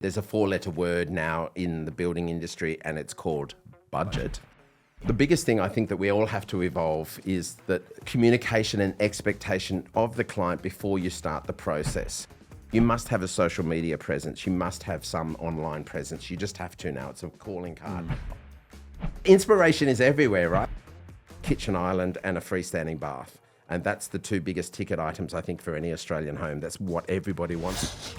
There's a 4-letter word now in the building industry, and it's called budget. The biggest thing I think that we all have to evolve is that communication and expectation of the client before you start the process. You must have a social media presence. You must have some online presence. You just have to now. It's a calling card. Inspiration is everywhere, right? Kitchen island and a freestanding bath. And that's the 2 biggest ticket items, I think, for any Australian home. That's what everybody wants.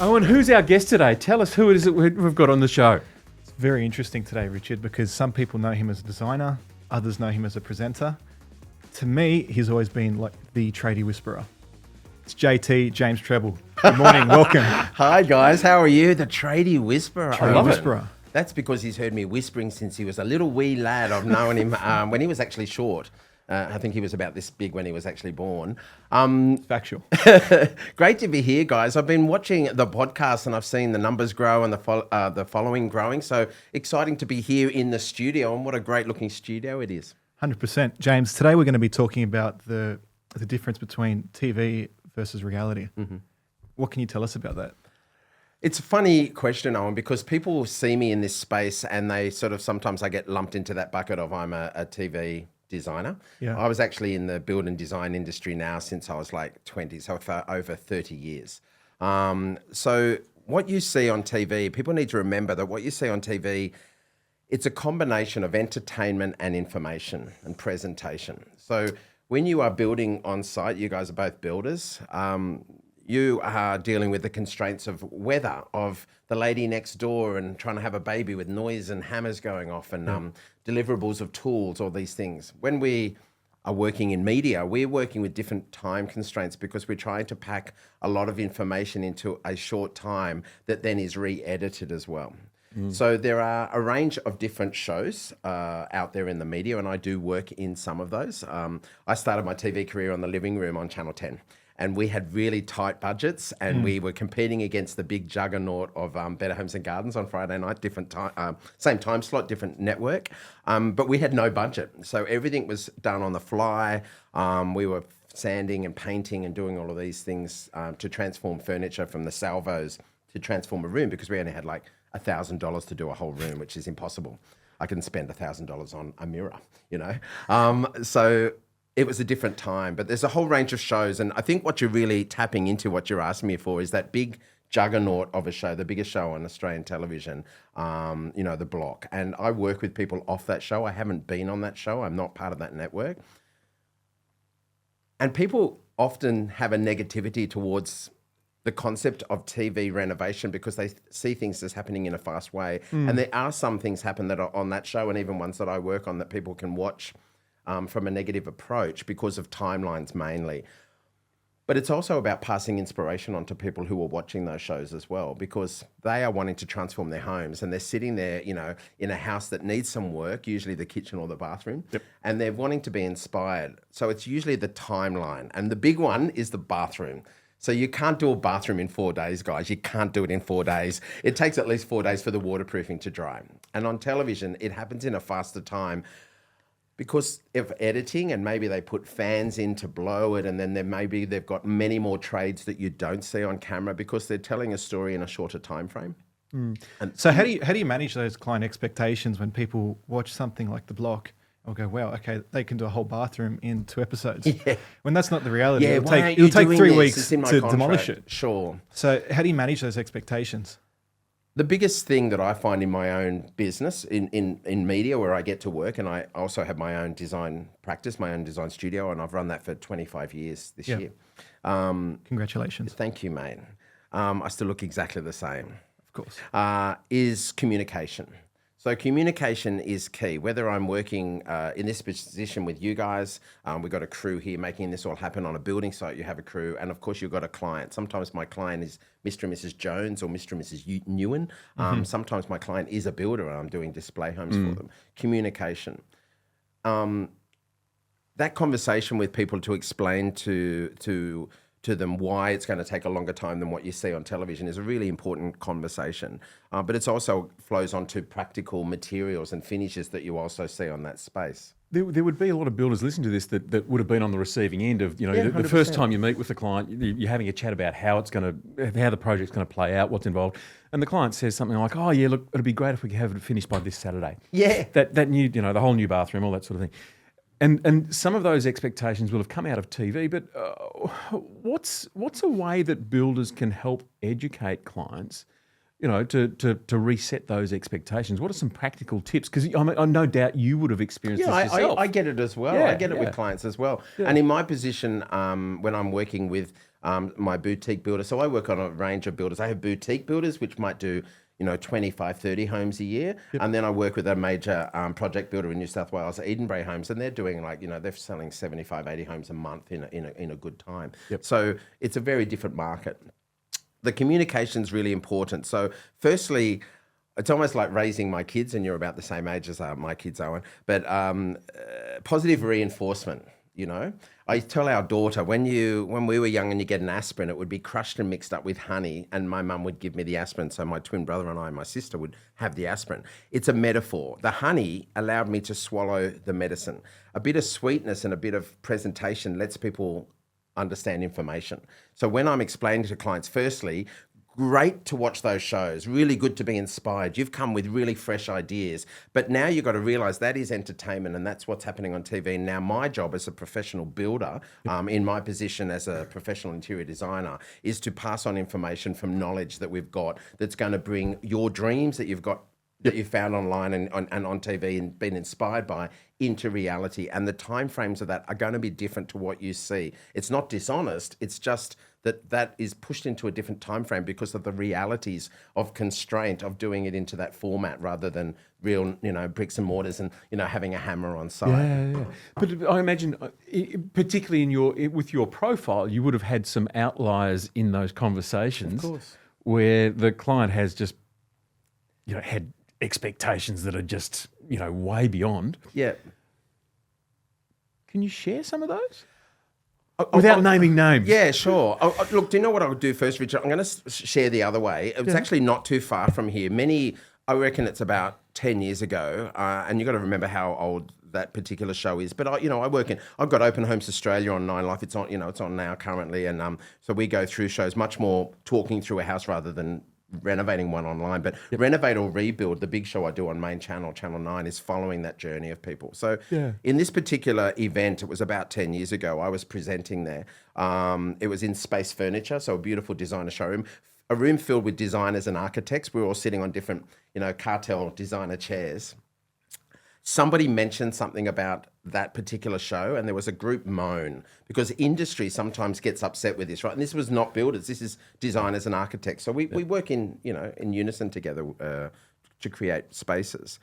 Oh, and who's our guest today? Tell us who it is that we've got on the show. It's very interesting today, Richard, because some people know him as a designer, others know him as a presenter. To me, he's always been like the tradie whisperer. It's JT, James Treble. Good morning, welcome. Hi guys, how are you? The tradie whisperer. Tradie whisperer. That's because he's heard me whispering since he was a little wee lad. I've known him when he was actually short. I think he was about this big when he was actually born. Factual. Great to be here, guys. I've been watching the podcast and I've seen the numbers grow and the following growing. So exciting to be here in the studio, and what a great looking studio it is. 100%. James, today we're going to be talking about the difference between TV versus reality. Mm-hmm. What can you tell us about that? It's a funny question, Owen, because people see me in this space and they sort of, sometimes I get lumped into that bucket of I'm a TV designer. Yeah. I was actually in the build and design industry now since I was like 20, so for over 30 years. So what you see on TV, people need to remember that what you see on TV, it's a combination of entertainment and information and presentation. So when you are building on site, you guys are both builders, you are dealing with the constraints of weather, of the lady next door and trying to have a baby with noise and hammers going off and deliverables of tools, all these things. When we are working in media, we're working with different time constraints because we're trying to pack a lot of information into a short time that then is re-edited as well. So there are a range of different shows out there in the media, and I do work in some of those. I started my TV career on The Living Room on Channel 10. And we had really tight budgets, and we were competing against the big juggernaut of Better Homes and Gardens on Friday night, different time, same time slot, different network. But we had no budget, so everything was done on the fly. We were sanding and painting and doing all of these things to transform furniture from the salvos to transform a room, because we only had like $1,000 to do a whole room, which is impossible. I can spend $1,000 on a mirror, you know. So it was a different time, but there's a whole range of shows. And I think what you're really tapping into, what you're asking me for, is that big juggernaut of a show, the biggest show on Australian television, you know, The Block. And I work with people off that show. I haven't been on that show. I'm not part of that network. And people often have a negativity towards the concept of TV renovation because they see things as happening in a fast way. And there are some things happen that are on that show, and even ones that I work on, that people can watch from a negative approach because of timelines mainly. But it's also about passing inspiration on to people who are watching those shows as well, because they are wanting to transform their homes, and they're sitting there, you know, in a house that needs some work, usually the kitchen or the bathroom, and they're wanting to be inspired. So it's usually the timeline. And the big one is the bathroom. So you can't do a bathroom in 4 days, guys. You can't do it in 4 days. It takes at least 4 days for the waterproofing to dry. And on television, it happens in a faster time, because of editing, and maybe they put fans in to blow it, and then they've got many more trades that you don't see on camera because they're telling a story in a shorter time frame. And so how do you manage those client expectations when people watch something like The Block and go, wow, okay, they can do a whole bathroom in 2 episodes? Yeah. When that's not the reality. Yeah, It'll take 3 weeks to demolish it. Sure. So how do you manage those expectations? The biggest thing that I find in my own business, in media where I get to work, and I also have my own design practice, my own design studio, and I've run that for 25 years this year. Congratulations. Thank you, mate. I still look exactly the same. Of course. Is communication. So communication is key. Whether I'm working in this position with you guys, we've got a crew here making this all happen. On a building site, you have a crew. And of course, you've got a client. Sometimes my client is Mr. and Mrs. Jones or Mr. and Mrs. Newen. Sometimes my client is a builder and I'm doing display homes for them. Communication. That conversation with people to explain to them why it's going to take a longer time than what you see on television is a really important conversation. But it also flows onto practical materials and finishes that you also see on that space. There would be a lot of builders listening to this that would have been on the receiving end of, Yeah, the first 100%. time you meet with the client, you're having a chat about how the project's going to play out, what's involved, and the client says something like, "Oh yeah, look, it'd be great if we could have it finished by this Saturday." Yeah. That new, the whole new bathroom, all that sort of thing, and some of those expectations will have come out of TV. But what's a way that builders can help educate clients? To reset those expectations. What are some practical tips? Because I no doubt you would have experienced this yourself. I get it as well. Yeah, I get it with clients as well. And in my position, when I'm working with my boutique builder, so I work on a range of builders. I have boutique builders, which might do 25, 30 homes a year. And then I work with a major project builder in New South Wales, Edenbury Homes, and they're doing they're selling 75, 80 homes a month in a good time. So it's a very different market. The communication is really important. So firstly, it's almost like raising my kids, and you're about the same age as my kids, Owen, but positive reinforcement, I tell our daughter, when we were young and you get an aspirin, it would be crushed and mixed up with honey, and my mum would give me the aspirin, so my twin brother and I and my sister would have the aspirin. It's a metaphor. The honey allowed me to swallow the medicine. A bit of sweetness and a bit of presentation lets people understand information. So when I'm explaining to clients, firstly, great to watch those shows, really good to be inspired. You've come with really fresh ideas, but now you've got to realize that is entertainment and that's what's happening on TV. Now my job as a professional builder, in my position as a professional interior designer, is to pass on information from knowledge that we've got that's going to bring your dreams that you've got that you found online and on TV and been inspired by into reality. And the timeframes of that are going to be different to what you see. It's not dishonest. It's just that is pushed into a different timeframe because of the realities of constraint of doing it into that format rather than real, bricks and mortars and, having a hammer on site. Yeah. But I imagine, particularly with your profile, you would have had some outliers in those conversations. Of course. Where the client has just, had expectations that are just, way beyond. Yeah. Can you share some of those? Without naming names. Yeah, sure. Look, do you know what I would do first, Richard? I'm going to share the other way. It's actually not too far from here. I reckon it's about 10 years ago, and you've got to remember how old that particular show is. But I've got Open Homes Australia on 9 Life. It's on, it's on now currently, and so we go through shows much more talking through a house rather than renovating one online. But Renovate or Rebuild, the big show I do on main channel, Channel 9, is following that journey of people. So in this particular event, it was about 10 years ago, I was presenting there. It was in Space Furniture, so a beautiful designer showroom, a room filled with designers and architects. We were all sitting on different, cartel designer chairs. Somebody mentioned something about that particular show, and there was a group moan because industry sometimes gets upset with this, right? And this was not builders; this is designers and architects. So we work in unison together to create spaces.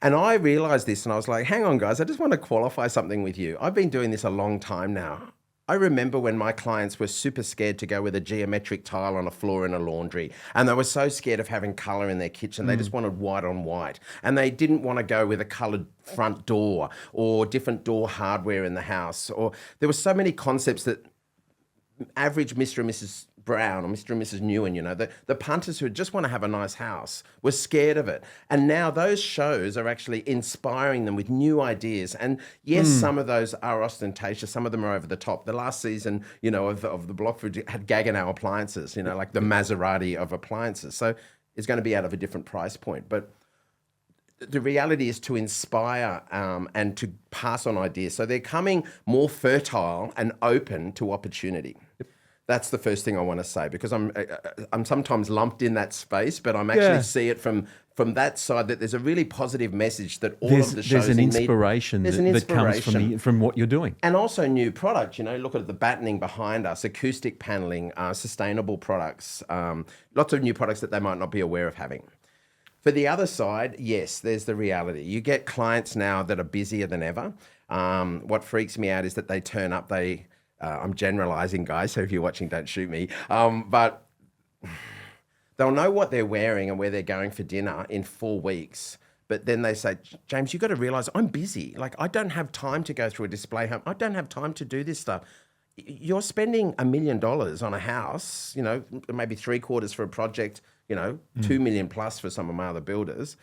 And I realized this, and I was like, "Hang on, guys! I just want to qualify something with you. I've been doing this a long time now. I remember when my clients were super scared to go with a geometric tile on a floor in a laundry, and they were so scared of having colour in their kitchen. They just wanted white on white, and they didn't want to go with a coloured front door or different door hardware in the house. Or there were so many concepts that average Mr. and Mrs. Brown or Mr. and Mrs. Newen, the punters who just want to have a nice house were scared of it. And now those shows are actually inspiring them with new ideas. And yes, some of those are ostentatious. Some of them are over the top. The last season, of the Blockford had Gaggenau appliances, like the Maserati of appliances. So it's going to be out of a different price point. But the reality is to inspire and to pass on ideas. So they're coming more fertile and open to opportunity. That's the first thing I want to say, because I'm sometimes lumped in that space, but I'm actually see it from that side, that there's a really positive message that of the shows there's an inspiration that comes from what you're doing, and also new product. Look at the battening behind us, acoustic paneling, sustainable products, lots of new products that they might not be aware of having. For the other side, yes, there's the reality. You get clients now that are busier than ever. What freaks me out is that they turn up, I'm generalizing, guys, so if you're watching, don't shoot me. But they'll know what they're wearing and where they're going for dinner in 4 weeks. But then they say, James, you've got to realize I'm busy. Like, I don't have time to go through a display home. I don't have time to do this stuff. You're spending $1 million on a house, maybe 3/4 for a project, 2 million plus for some of my other builders.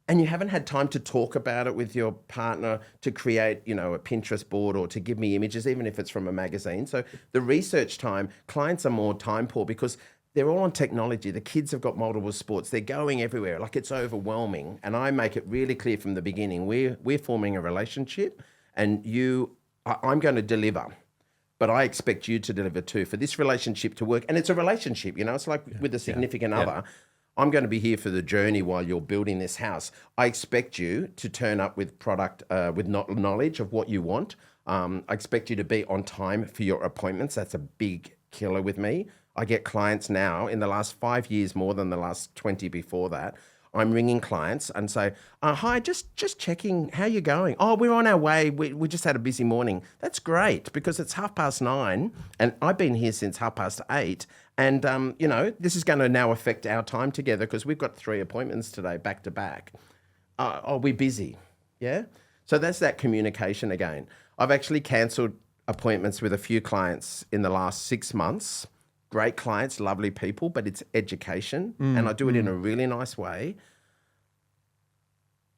and you haven't had time to talk about it with your partner, to create, a Pinterest board or to give me images, even if it's from a magazine. So the research time, clients are more time poor because they're all on technology. The kids have got multiple sports. They're going everywhere. Like, it's overwhelming. And I make it really clear from the beginning, we're forming a relationship, and I'm going to deliver. But I expect you to deliver too for this relationship to work. And it's a relationship, it's like with a significant other. I'm going to be here for the journey while you're building this house. I expect you to turn up with product, with knowledge of what you want. I expect you to be on time for your appointments. That's a big killer with me. I get clients now in the last 5 years, more than the last 20 before that. I'm ringing clients and say, hi, just checking how you're going. Oh, we're on our way. We just had a busy morning. That's great, because it's 9:30 and I've been here since 8:30. And, this is going to now affect our time together because we've got 3 appointments today back to back. We're busy. Yeah. So that's that communication again. I've actually cancelled appointments with a few clients in the last 6 months. Great clients, lovely people, but it's education. And I do it in a really nice way.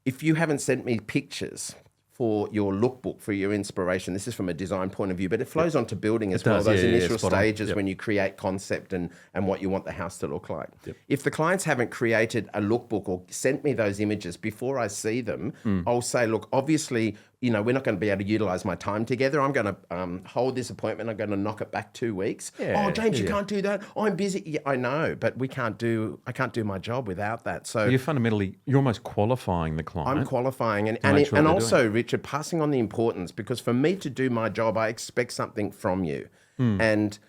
If you haven't sent me pictures for your lookbook, for your inspiration, this is from a design point of view, but it flows onto building as well, those initial stages when you create concept and what you want the house to look like. If the clients haven't created a lookbook or sent me those images before I see them, I'll say, look, obviously, we're not going to be able to utilize my time together. I'm going to hold this appointment. I'm going to knock it back 2 weeks. James, you can't do that. I'm busy. Yeah, I know, but I can't do my job without that. So you're almost qualifying the client. I'm qualifying and also, Richard, passing on the importance, because for me to do my job, I expect something from you. And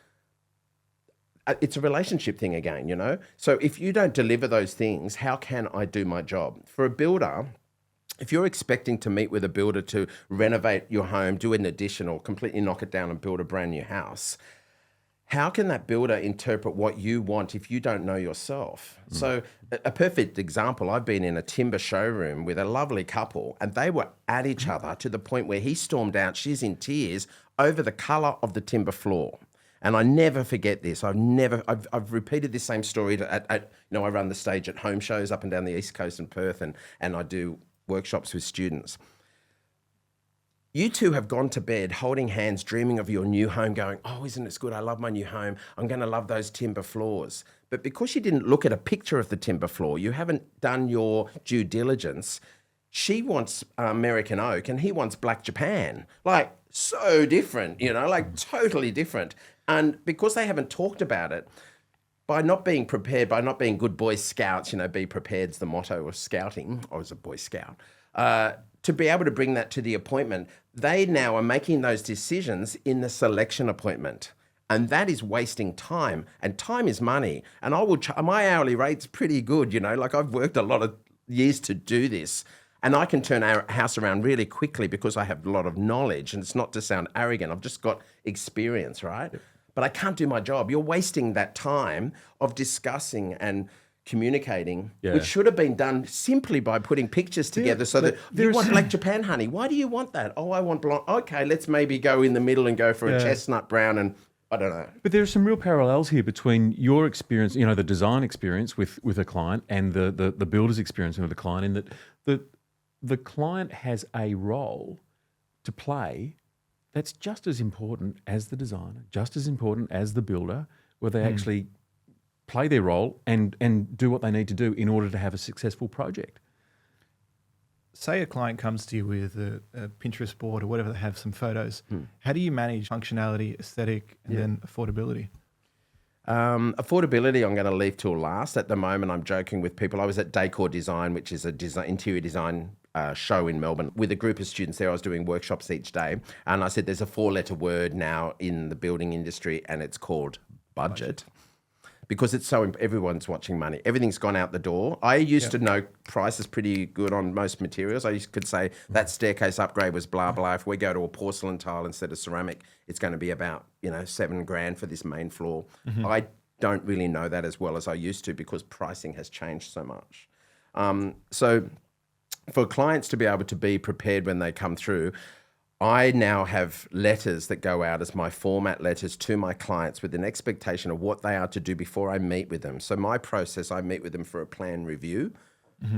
it's a relationship thing again, So if you don't deliver those things, how can I do my job? For a builder, if you're expecting to meet with a builder to renovate your home, do an addition, or completely knock it down and build a brand new house, how can that builder interpret what you want if you don't know yourself? So a perfect example, I've been in a timber showroom with a lovely couple, and they were at each other to the point where he stormed out, she's in tears, over the colour of the timber floor. And I never forget this. I've repeated this same story I run the stage at home shows up and down the East Coast and Perth, and I do workshops with students. You two have gone to bed holding hands, dreaming of your new home, going, oh, isn't this good? I love my new home. I'm going to love those timber floors. But because you didn't look at a picture of the timber floor, you haven't done your due diligence. She wants American oak and he wants black Japan. Like, so different, like totally different. And because they haven't talked about it, by not being prepared, by not being good Boy Scouts, be prepared's the motto of scouting. I was a Boy Scout. To be able to bring that to the appointment, they now are making those decisions in the selection appointment. And that is wasting time. And time is money. And my hourly rate's pretty good, like I've worked a lot of years to do this. And I can turn our house around really quickly because I have a lot of knowledge. And it's not to sound arrogant. I've just got experience, right? But I can't do my job. You're wasting that time of discussing and communicating, which should have been done simply by putting pictures together so that you want black Japan, honey. Why do you want that? Oh, I want blonde. Okay, let's maybe go in the middle and go for a chestnut brown, and I don't know. But there are some real parallels here between your experience, the design experience with a client, and the builder's experience with a client, in that the client has a role to play that's just as important as the designer, just as important as the builder, where they actually play their role and do what they need to do in order to have a successful project. Say a client comes to you with a Pinterest board or whatever, they have some photos. How do you manage functionality, aesthetic, and then affordability? Affordability, I'm going to leave till last. At the moment, I'm joking with people. I was at Decor Design, which is a interior design show in Melbourne. With a group of students there, I was doing workshops each day. And I said, there's a 4-letter word now in the building industry, and it's called budget. Because it's everyone's watching money. Everything's gone out the door. I used to know prices pretty good on most materials. could say that staircase upgrade was blah, blah. If we go to a porcelain tile instead of ceramic, it's going to be about, $7,000 for this main floor. I don't really know that as well as I used to because pricing has changed so much. So for clients to be able to be prepared when they come through, I now have letters that go out as my format letters to my clients with an expectation of what they are to do before I meet with them. So my process, I meet with them for a plan review.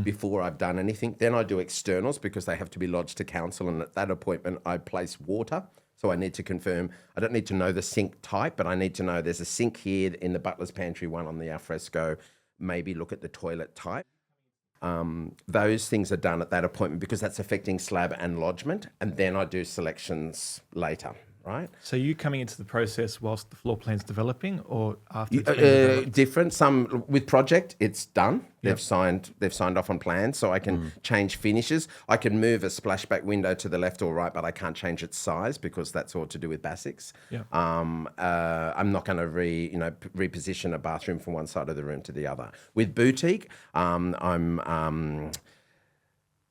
before I've done anything. Then I do externals because they have to be lodged to council, and at that appointment I place water. So I need to confirm, I don't need to know the sink type, but I need to know there's a sink here in the butler's pantry, one on the alfresco, maybe look at the toilet type. Those things are done at that appointment because that's affecting slab and lodgement, and then I do selections later, right? So you coming into the process whilst the floor plan's developing, or after it's been developed? Different. Some with project, it's done. They've signed off on plans, so I can change finishes. I can move a splashback window to the left or right, but I can't change its size because that's all to do with basics. Yeah. I'm not going to reposition a bathroom from one side of the room to the other. With boutique, I'm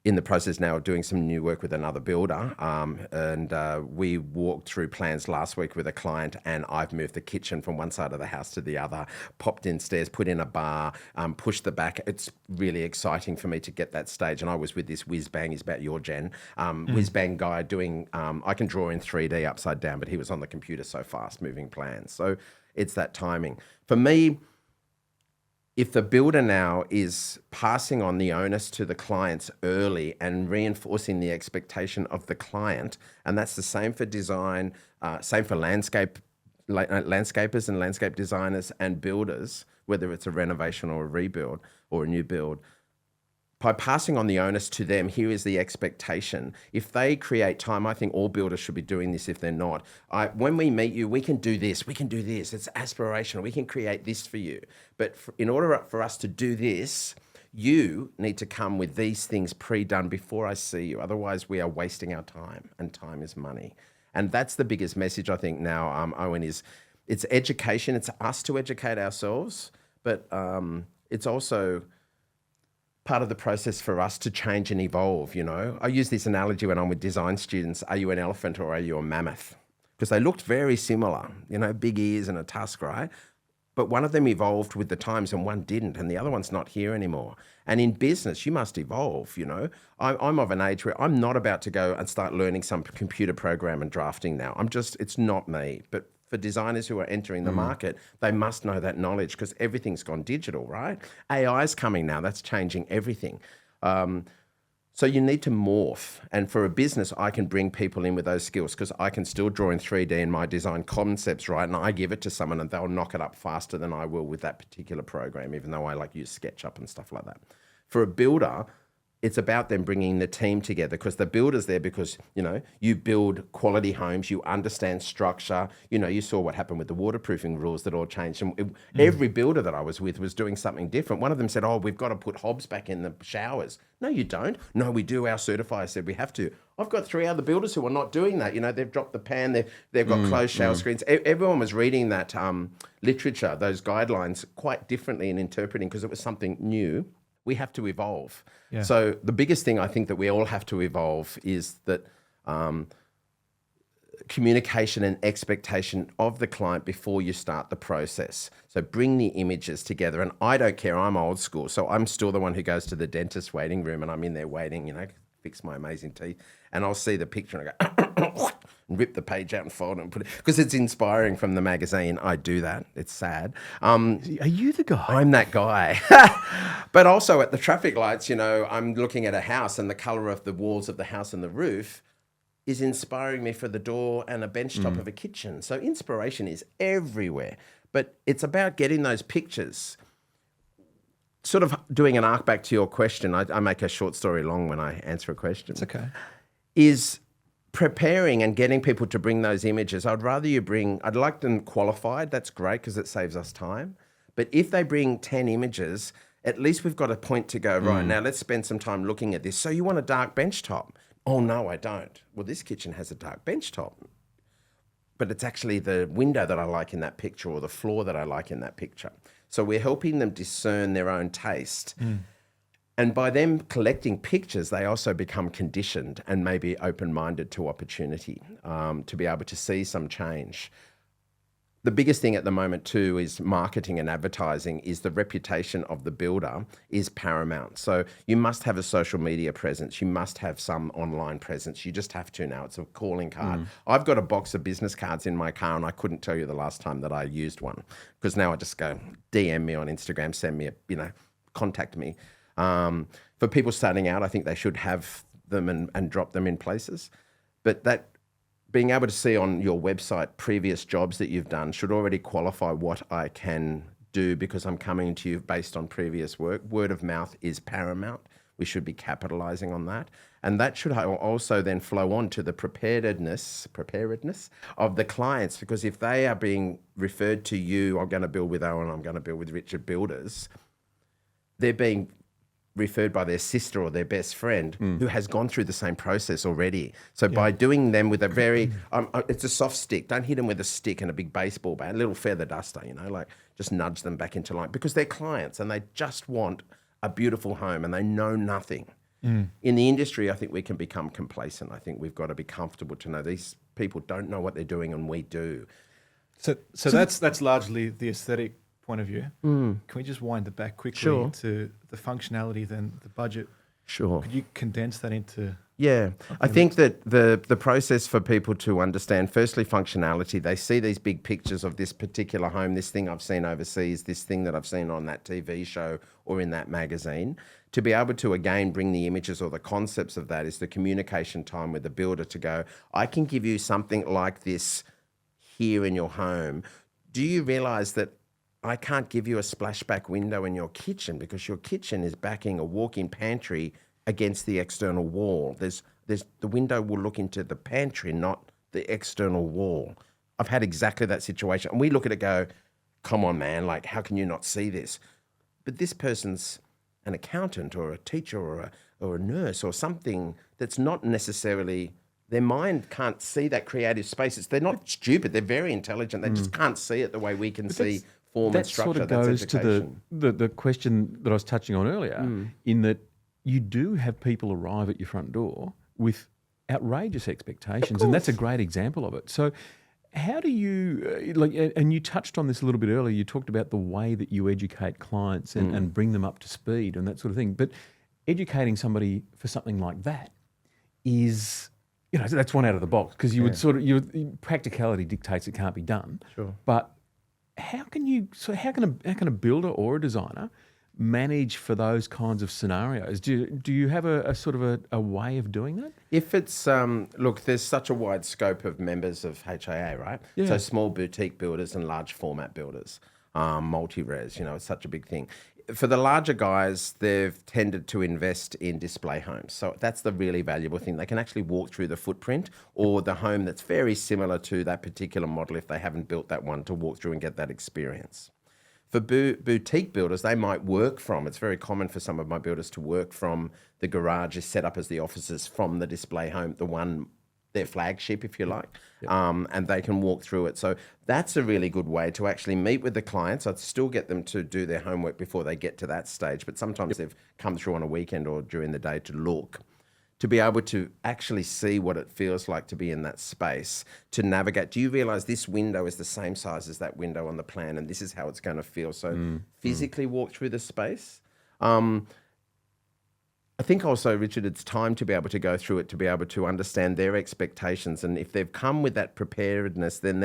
in the process now of doing some new work with another builder, and we walked through plans last week with a client, and I've moved the kitchen from one side of the house to the other, popped in stairs, put in a bar, pushed the back. It's really exciting for me to get that stage, and I was with this whiz-bang, he's about your gen, whiz-bang guy doing, I can draw in 3D upside down, but he was on the computer so fast moving plans. So it's that timing. For me, if the builder now is passing on the onus to the clients early and reinforcing the expectation of the client, and that's the same for design, same for landscapers and landscape designers and builders, whether it's a renovation or a rebuild or a new build, by passing on the onus to them, here is the expectation. If they create time, I think all builders should be doing this if they're not. When we meet you, we can do this, we can do this. It's aspirational. We can create this for you. But in order for us to do this, you need to come with these things pre-done before I see you. Otherwise, we are wasting our time, and time is money. And that's the biggest message I think now, Owen, is it's education. It's us to educate ourselves, but it's also part of the process for us to change and evolve, you know. I use this analogy when I'm with design students. Are you an elephant or are you a mammoth? Because they looked very similar, you know, big ears and a tusk, right? But one of them evolved with the times and one didn't, and the other one's not here anymore. And in business, you must evolve, you know. I'm of an age where I'm not about to go and start learning some computer program and drafting now. It's not me. But for designers who are entering the market, they must know that knowledge because everything's gone digital, right? AI is coming now. That's changing everything. So you need to morph. And for a business, I can bring people in with those skills because I can still draw in 3D in my design concepts, right? And I give it to someone and they'll knock it up faster than I will with that particular program, even though I like use SketchUp and stuff like that. For a builder, it's about them bringing the team together because the builder's there because, you know, you build quality homes, you understand structure. You know, you saw what happened with the waterproofing rules that all changed. And every builder that I was with was doing something different. One of them said, oh, we've got to put hobs back in the showers. No, you don't. No, we do. Our certifier said we have to. I've got 3 other builders who are not doing that. You know, they've dropped the pan, they've got closed shower screens. Everyone was reading that literature, those guidelines quite differently and interpreting because it was something new. We have to evolve. Yeah. So the biggest thing I think that we all have to evolve is that communication and expectation of the client before you start the process. So bring the images together. And I don't care, I'm old school. So I'm still the one who goes to the dentist waiting room and I'm in there waiting, you know, fix my amazing teeth. And I'll see the picture and I go, and rip the page out and fold it and put it, because it's inspiring from the magazine. I do that. It's sad. Are you the guy? I'm that guy. But also at the traffic lights, you know, I'm looking at a house and the color of the walls of the house and the roof is inspiring me for the door and a bench top of a kitchen. So inspiration is everywhere. But it's about getting those pictures. Sort of doing an arc back to your question, I make a short story long when I answer a question. It's okay. Is preparing and getting people to bring those images. I'd like them qualified. That's great because it saves us time. But if they bring 10 images, at least we've got a point to go, right, now let's spend some time looking at this. So you want a dark bench top? Oh, no, I don't. Well, this kitchen has a dark bench top. But it's actually the window that I like in that picture or the floor that I like in that picture. So we're helping them discern their own taste. And by them collecting pictures, they also become conditioned and maybe open-minded to opportunity, to be able to see some change. The biggest thing at the moment too is marketing and advertising is the reputation of the builder is paramount. So you must have a social media presence. You must have some online presence. You just have to now. It's a calling card. I've got a box of business cards in my car and I couldn't tell you the last time that I used one because now I just go DM me on Instagram, send me contact me. For people starting out, I think they should have them and drop them in places. But that being able to see on your website previous jobs that you've done should already qualify what I can do because I'm coming to you based on previous work. Word of mouth is paramount. We should be capitalizing on that. And that should also then flow on to the preparedness of the clients, because if they are being referred to you, I'm going to build with Owen, I'm going to build with Richard Builders, they're being referred by their sister or their best friend who has gone through the same process already. So by doing them with a very, it's a soft stick. Don't hit them with a stick and a big baseball bat, a little feather duster, like just nudge them back into line because they're clients and they just want a beautiful home and they know nothing. In the industry, I think we can become complacent. I think we've got to be comfortable to know these people don't know what they're doing and we do. So that's largely the aesthetic point of view. Can we just wind it back quickly to the functionality, then the budget? Sure. Could you condense that into... Yeah, I think that the process for people to understand, firstly, functionality, they see these big pictures of this particular home, this thing I've seen overseas, this thing that I've seen on that TV show or in that magazine. To be able to, again, bring the images or the concepts of that is the communication time with the builder to go, I can give you something like this here in your home. Do you realise that I can't give you a splashback window in your kitchen because your kitchen is backing a walk-in pantry against the external wall. There's the window will look into the pantry, not the external wall. I've had exactly that situation. And we look at it go, come on, man, like, how can you not see this? But this person's an accountant or a teacher or a nurse or something that's not necessarily, their mind can't see that creative space. They're not stupid. They're very intelligent. They just can't see it the way we can see form and structure. That sort of goes to the question that I was touching on earlier, in that you do have people arrive at your front door with outrageous expectations, and that's a great example of it. So how do you, and you touched on this a little bit earlier, you talked about the way that you educate clients and bring them up to speed and that sort of thing, but educating somebody for something like that is, that's one out of the box, because you would practicality dictates it can't be done. Sure. But how can a builder or a designer manage for those kinds of scenarios? Do you have a sort of a way of doing that? If it's, look, there's such a wide scope of members of HIA, right? Yeah. So small boutique builders and large format builders, multi-res, it's such a big thing. For the larger guys, they've tended to invest in display homes. So that's the really valuable thing. They can actually walk through the footprint or the home that's very similar to that particular model if they haven't built that one, to walk through and get that experience. For boutique builders, they might work from, it's very common for some of my builders to work from the garages set up as the offices from the display home, their flagship, if you like, and they can walk through it. So that's a really good way to actually meet with the clients. I'd still get them to do their homework before they get to that stage, but sometimes they've come through on a weekend or during the day to look, to be able to actually see what it feels like to be in that space, to navigate. Do you realise this window is the same size as that window on the plan and this is how it's going to feel? So physically walk through the space. I think also, Richard, it's time to be able to go through it, to be able to understand their expectations. And if they've come with that preparedness, then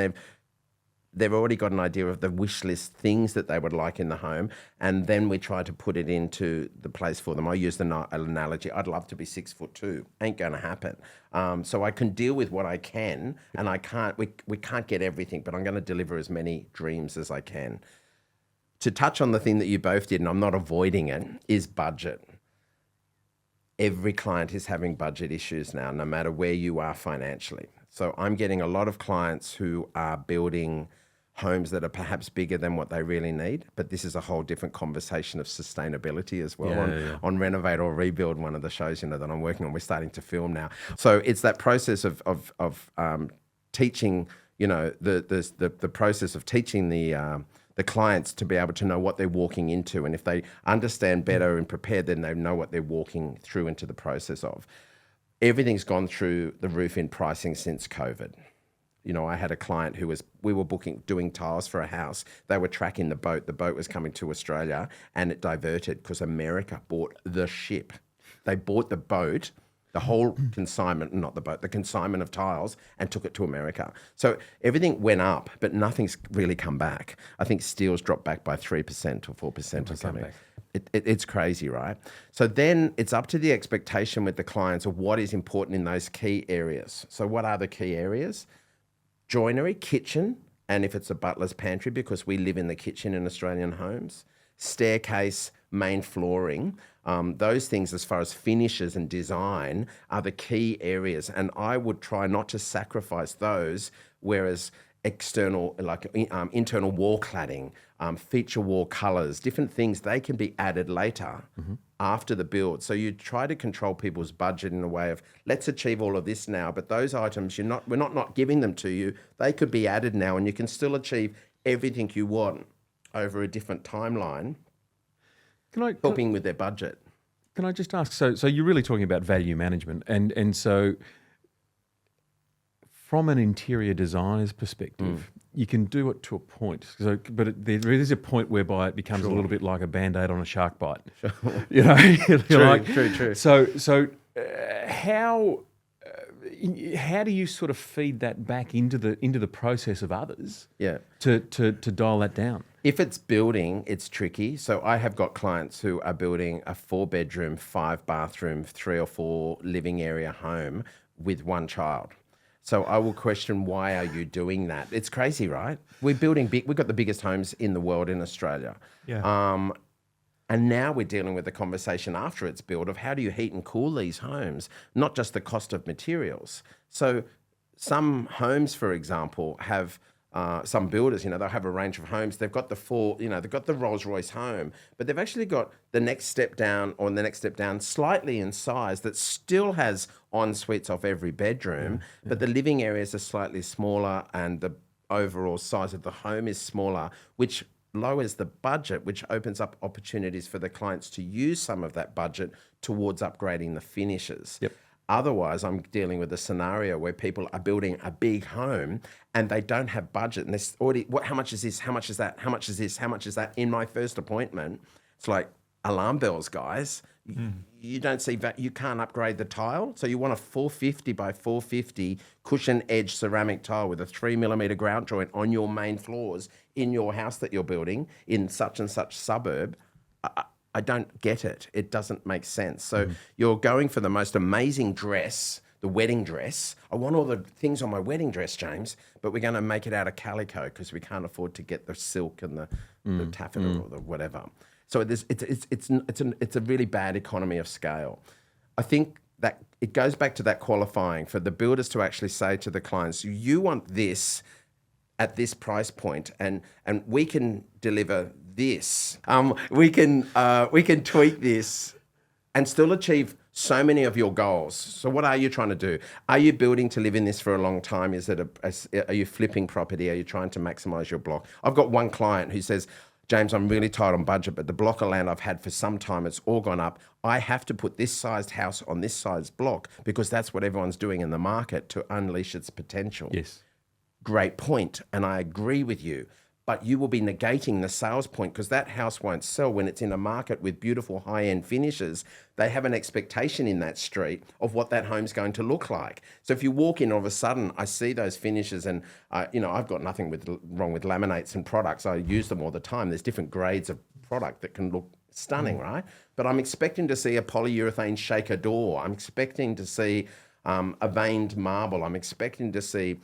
they've already got an idea of the wish list things that they would like in the home, and then we try to put it into the place for them. I use the analogy, I'd love to be 6'2", ain't going to happen. So I can deal with what I can, and we can't get everything, but I'm going to deliver as many dreams as I can. To touch on the thing that you both did, and I'm not avoiding it, is budget. Every client is having budget issues now, no matter where you are financially. So I'm getting a lot of clients who are building homes that are perhaps bigger than what they really need, but this is a whole different conversation of sustainability as well. On Renovate or Rebuild, one of the shows that I'm working on, we're starting to film now. So it's that process of teaching, the process of teaching the clients to be able to know what they're walking into, and if they understand better and prepared, then they know what they're walking through into the process of. Everything's gone through the roof in pricing since COVID. I had a client we were doing tiles for a house. They were tracking the boat. The boat was coming to Australia and it diverted because America bought the ship. They bought the boat, the whole consignment, not the boat, the consignment of tiles, and took it to America. So everything went up, but nothing's really come back. I think steel's dropped back by 3% or 4% or something. It's crazy, right? So then it's up to the expectation with the clients of what is important in those key areas. So what are the key areas? Joinery, kitchen, and if it's a butler's pantry, because we live in the kitchen in Australian homes, staircase, main flooring, those things as far as finishes and design are the key areas. And I would try not to sacrifice those, whereas external, like internal wall cladding, feature wall colours, different things, they can be added later after the build. So you try to control people's budget in a way of, let's achieve all of this now, but those items, we're not giving them to you. They could be added now and you can still achieve everything you want over a different timeline, helping with their budget. Can I just ask, so you're really talking about value management, and so from an interior designer's perspective, you can do it to a point. So, but there is a point whereby it becomes a little bit like a Band-Aid on a shark bite. You know, True. So how do you sort of feed that back into the process of others? Yeah. To dial that down. If it's building, it's tricky. So I have got clients who are building a 4-bedroom, 5-bathroom, 3 or 4 living area home with 1 child. So I will question, why are you doing that? It's crazy, right? We're building big. We've got the biggest homes in the world in Australia. Yeah. And now we're dealing with the conversation after it's built of how do you heat and cool these homes, not just the cost of materials. So some homes, for example, have some builders, they'll have a range of homes. They've got they've got the Rolls-Royce home, but they've actually got the next step down or the next step down slightly in size that still has en suites off every bedroom, but the living areas are slightly smaller and the overall size of the home is smaller, which lowers the budget, which opens up opportunities for the clients to use some of that budget towards upgrading the finishes. Yep. Otherwise, I'm dealing with a scenario where people are building a big home and they don't have budget, and they're already, how much is this? How much is that? How much is this? How much is that? In my first appointment, it's like alarm bells, guys. You don't see that. You can't upgrade the tile. So you want a 450 by 450 cushion edge ceramic tile with a 3mm grout joint on your main floors in your house that you're building in such and such suburb. I don't get it. It doesn't make sense. So you're going for the most amazing dress, the wedding dress. I want all the things on my wedding dress, James, but we're going to make it out of calico because we can't afford to get the silk and the taffeta or the whatever. So it's a really bad economy of scale. I think that it goes back to that qualifying for the builders to actually say to the clients, you want this at this price point, and we can deliver this. We can tweak this and still achieve so many of your goals. So what are you trying to do? Are you building to live in this for a long time? Are you flipping property? Are you trying to maximize your block? I've got one client who says, James, I'm really tight on budget, but the block of land I've had for some time, it's all gone up. I have to put this sized house on this size block because that's what everyone's doing in the market to unleash its potential. Yes. Great point, and I agree with you. But you will be negating the sales point because that house won't sell when it's in a market with beautiful high-end finishes. They have an expectation in that street of what that home's going to look like. So if you walk in, all of a sudden, I see those finishes and, I've got nothing wrong with laminates and products. I use them all the time. There's different grades of product that can look stunning, right? But I'm expecting to see a polyurethane shaker door. I'm expecting to see a veined marble. I'm expecting to see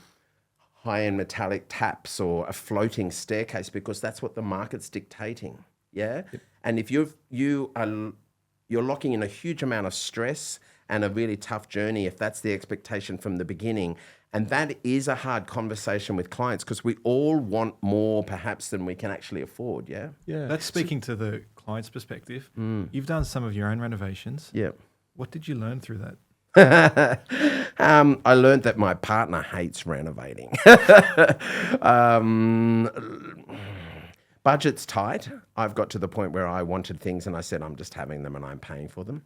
high-end metallic taps or a floating staircase because that's what the market's dictating. Yeah. Yep. And if you're locking in a huge amount of stress and a really tough journey, if that's the expectation from the beginning, and that is a hard conversation with clients because we all want more perhaps than we can actually afford. Yeah. Yeah. That's speaking to the client's perspective. You've done some of your own renovations. Yeah. What did you learn through that? I learned that my partner hates renovating. Budget's tight. I've got to the point where I wanted things and I said, I'm just having them and I'm paying for them.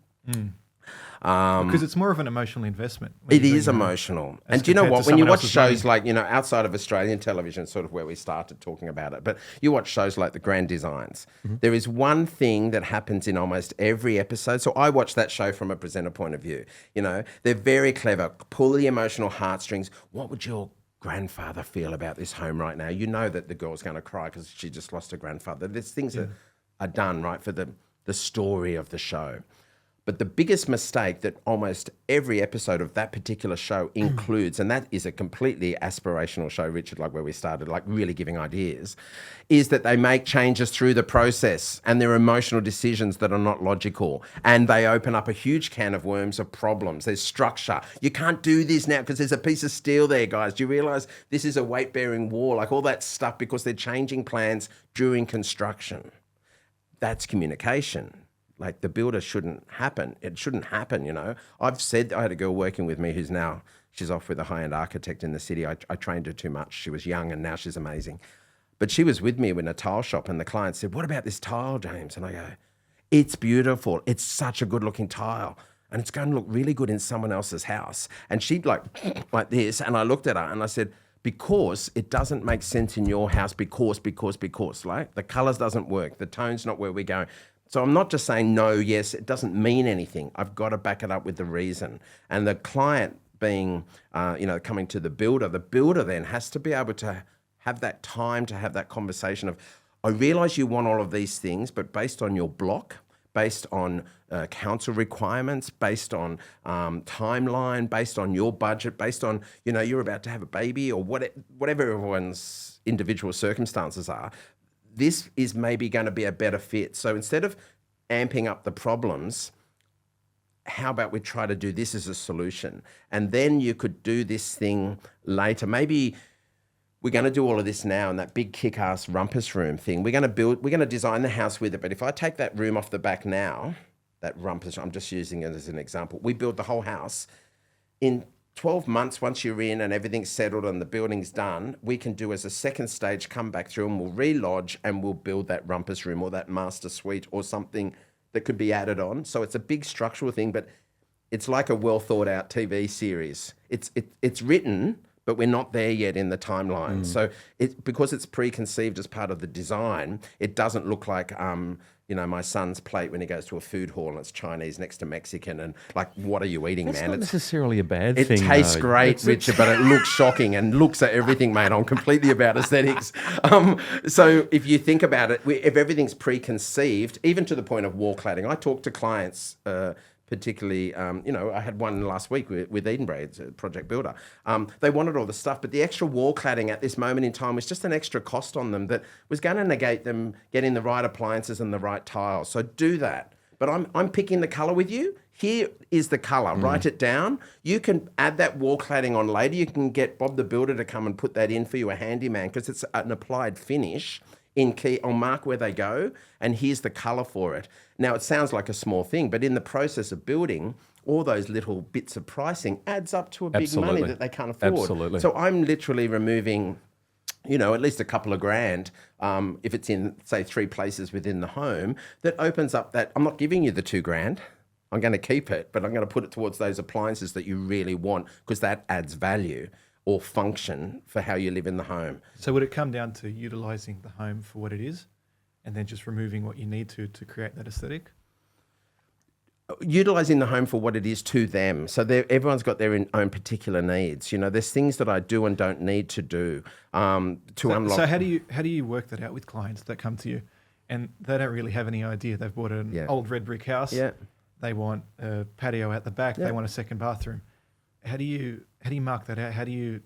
Because it's more of an emotional investment. It is emotional. And do you know what? When you watch shows like, outside of Australian television, sort of where we started talking about it, but you watch shows like The Grand Designs, there is one thing that happens in almost every episode. So I watch that show from a presenter point of view. They're very clever. Pull the emotional heartstrings. What would your grandfather feel about this home right now? You know that the girl's going to cry because she just lost her grandfather. There's things that are done, right, for the the story of the show. But the biggest mistake that almost every episode of that particular show includes, and that is a completely aspirational show, Richard, like where we started, like really giving ideas, is that they make changes through the process and they're emotional decisions that are not logical. And they open up a huge can of worms of problems. There's structure. You can't do this now because there's a piece of steel there, guys. Do you realize this is a weight-bearing wall? Like all that stuff because they're changing plans during construction. That's communication. Like the builder shouldn't happen. It shouldn't happen, you know. I've said, I had a girl working with me who's now, she's off with a high-end architect in the city. I trained her too much. She was young and now she's amazing. But she was with me in a tile shop and the client said, what about this tile, James? And I go, it's beautiful. It's such a good looking tile. And it's going to look really good in someone else's house. And she'd like this. And I looked at her and I said, because it doesn't make sense in your house because, like the colors doesn't work. The tone's not where we're going. So I'm not just saying no, yes, it doesn't mean anything. I've got to back it up with the reason. And the client being, coming to the builder then has to be able to have that time to have that conversation of, I realize you want all of these things, but based on your block, based on council requirements, based on timeline, based on your budget, based on, you're about to have a baby or whatever everyone's individual circumstances are, this is maybe going to be a better fit. So instead of amping up the problems, how about we try to do this as a solution? And then you could do this thing later. Maybe we're going to do all of this now in that big kick-ass rumpus room thing. We're going to design the house with it. But if I take that room off the back now, that rumpus, I'm just using it as an example. We build the whole house. In 12 months, once you're in and everything's settled and the building's done, we can do as a second stage, come back through and we'll relodge and we'll build that rumpus room or that master suite or something that could be added on. So it's a big structural thing, but it's like a well thought out TV series. It's written, but we're not there yet in the timeline. So because it's preconceived as part of the design, it doesn't look like my son's plate when he goes to a food hall and it's Chinese next to Mexican and like, what are you eating, That's man? not necessarily a bad It thing. tastes though. great, Richard, but it looks shocking and looks at everything, mate. I'm completely about aesthetics. So if you think about it, if everything's preconceived, even to the point of wall cladding, I talk to clients, particularly, I had one last week with Edinburgh, it's a project builder. They wanted all the stuff, but the extra wall cladding at this moment in time was just an extra cost on them that was going to negate them getting the right appliances and the right tiles. So do that. But I'm picking the colour with you. Here is the colour. Write it down. You can add that wall cladding on later. You can get Bob the builder to come and put that in for you, a handyman, because it's an applied finish. I'll mark where they go, and here's the colour for it. Now, it sounds like a small thing, but in the process of building, all those little bits of pricing adds up to a big money that they can't afford. Absolutely. So I'm literally removing, at least a couple of grand, if it's in, say, 3 places within the home, that opens up that, I'm not giving you the 2 grand. I'm going to keep it, but I'm going to put it towards those appliances that you really want because that adds value or function for how you live in the home. So would it come down to utilising the home for what it is and then just removing what you need to create that aesthetic? Utilising the home for what it is to them. So everyone's got their own particular needs. There's things that I do and don't need to do to unlock. So how do you work that out with clients that come to you and they don't really have any idea? They've bought an old red brick house. Yeah. They want a patio out the back. Yeah. They want a second bathroom. How do you mark that out? How do you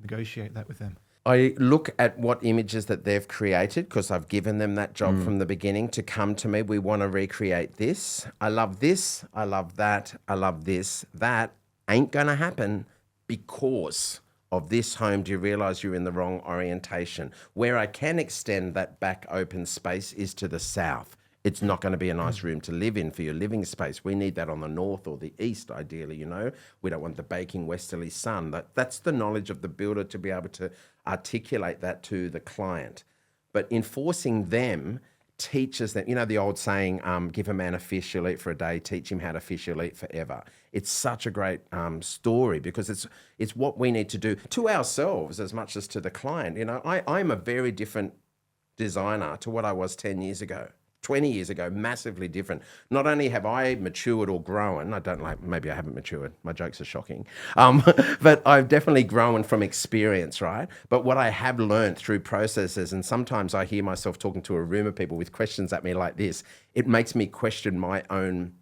negotiate that with them? I look at what images that they've created because I've given them that job from the beginning to come to me. We want to recreate this. I love this. I love that. I love this. That ain't going to happen because of this home. Do you realise you're in the wrong orientation? Where I can extend that back open space is to the south. It's not going to be a nice room to live in for your living space. We need that on the north or the east, ideally, We don't want the baking westerly sun. That's the knowledge of the builder to be able to articulate that to the client. But enforcing them teaches them, the old saying, give a man a fish, you'll eat for a day, teach him how to fish, you'll eat forever. It's such a great story because it's what we need to do to ourselves as much as to the client. I'm a very different designer to what I was 10 years ago. 20 years ago, massively different. Not only have I matured or grown, maybe I haven't matured, my jokes are shocking, but I've definitely grown from experience, right? But what I have learned through processes, and sometimes I hear myself talking to a room of people with questions at me like this, it makes me question my own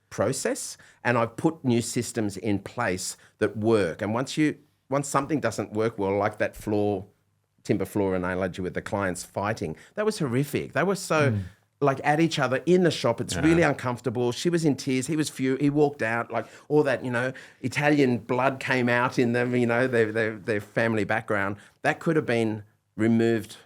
process, and I've put new systems in place that work. And once something doesn't work well, like that timber floor analogy with the clients fighting, that was horrific. They were so like at each other in the shop. It's really uncomfortable. She was in tears. He was furious. He walked out, like all that, Italian blood came out in them, their family background. That could have been removed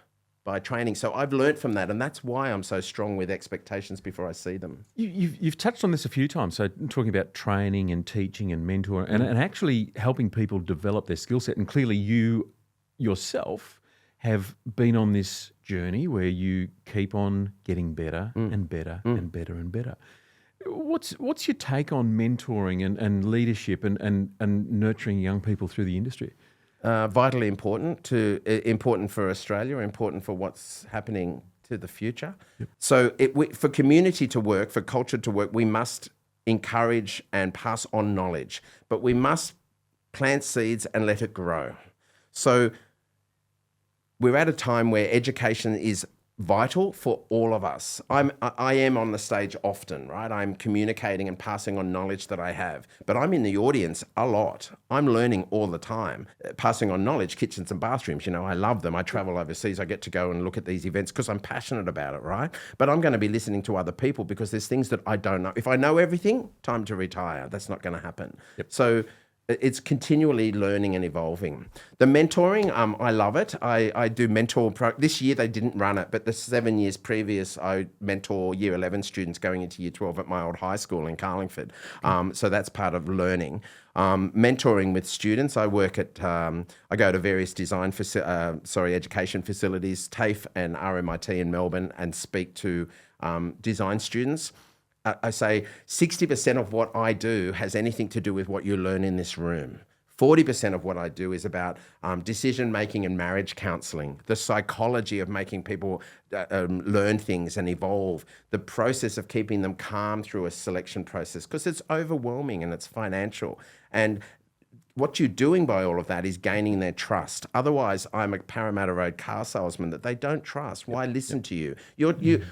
by training. So I've learnt from that, and that's why I'm so strong with expectations before I see them. You've touched on this a few times, so talking about training and teaching and mentoring and actually helping people develop their skill set. And clearly you yourself have been on this journey where you keep on getting better and better and better and better. What's your take on mentoring and leadership and nurturing young people through the industry? Vitally important for Australia, important for what's happening to the future. Yep. So for community to work, for culture to work, we must encourage and pass on knowledge, but we must plant seeds and let it grow. So we're at a time where education is vital for all of us. I am on the stage often, right? I'm communicating and passing on knowledge that I have, but I'm in the audience a lot. I'm learning all the time, passing on knowledge, kitchens and bathrooms. I love them. I travel overseas. I get to go and look at these events because I'm passionate about it, right? But I'm going to be listening to other people because there's things that I don't know. If I know everything, time to retire. That's not going to happen. Yep. So it's continually learning and evolving. The mentoring, I love it. I do mentor. This year they didn't run it, but the 7 years previous, I mentor year 11 students going into year 12 at my old high school in Carlingford. So that's part of learning. Mentoring with students, I work at, I go to various education facilities, TAFE and RMIT in Melbourne, and speak to design students. I say 60% of what I do has anything to do with what you learn in this room. 40% of what I do is about decision-making and marriage counselling, the psychology of making people learn things and evolve, the process of keeping them calm through a selection process, because it's overwhelming and it's financial. And what you're doing by all of that is gaining their trust. Otherwise, I'm a Parramatta Road car salesman that they don't trust. Why listen to you?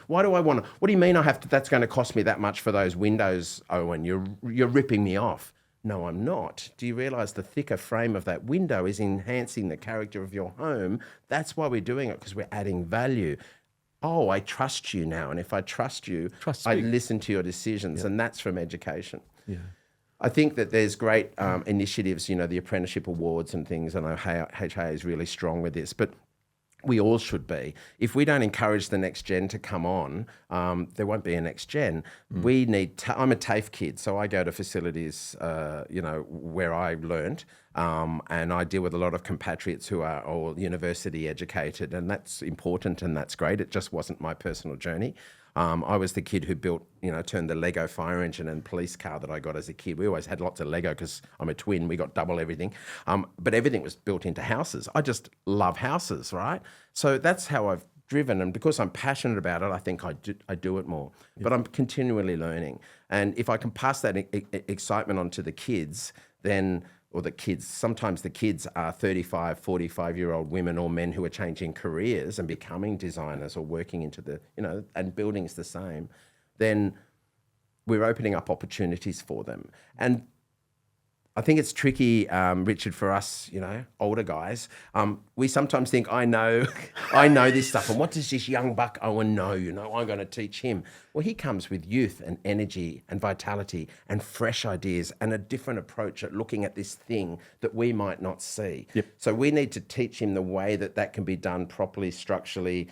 Why do I want to? What do you mean I have to? That's going to cost me that much for those windows, Owen? You're ripping me off. No, I'm not. Do you realise the thicker frame of that window is enhancing the character of your home? That's why we're doing it, because we're adding value. Oh, I trust you now, and if I trust you, I listen to your decisions, and that's from education. Yeah. I think that there's great initiatives, the apprenticeship awards and things, and HA is really strong with this, but we all should be. If we don't encourage the next gen to come on, there won't be a next gen. We need, I'm a TAFE kid, so I go to facilities, where I learned, and I deal with a lot of compatriots who are all university educated, and that's important and that's great. It just wasn't my personal journey. I was the kid who built, turned the Lego fire engine and police car that I got as a kid. We always had lots of Lego because I'm a twin. We got double everything. But everything was built into houses. I just love houses, right? So that's how I've driven. And because I'm passionate about it, I think I do it more. Yeah. But I'm continually learning. And if I can pass that excitement on to the kids, then... or the kids, sometimes the kids are 35, 45-year-old women or men who are changing careers and becoming designers or working into the, and building's the same, then we're opening up opportunities for them. And I think it's tricky, Richard, for us, older guys. We sometimes think, I know this stuff. And what does this young buck Owen know? I'm going to teach him. Well, he comes with youth and energy and vitality and fresh ideas and a different approach at looking at this thing that we might not see. Yep. So we need to teach him the way that can be done properly, structurally,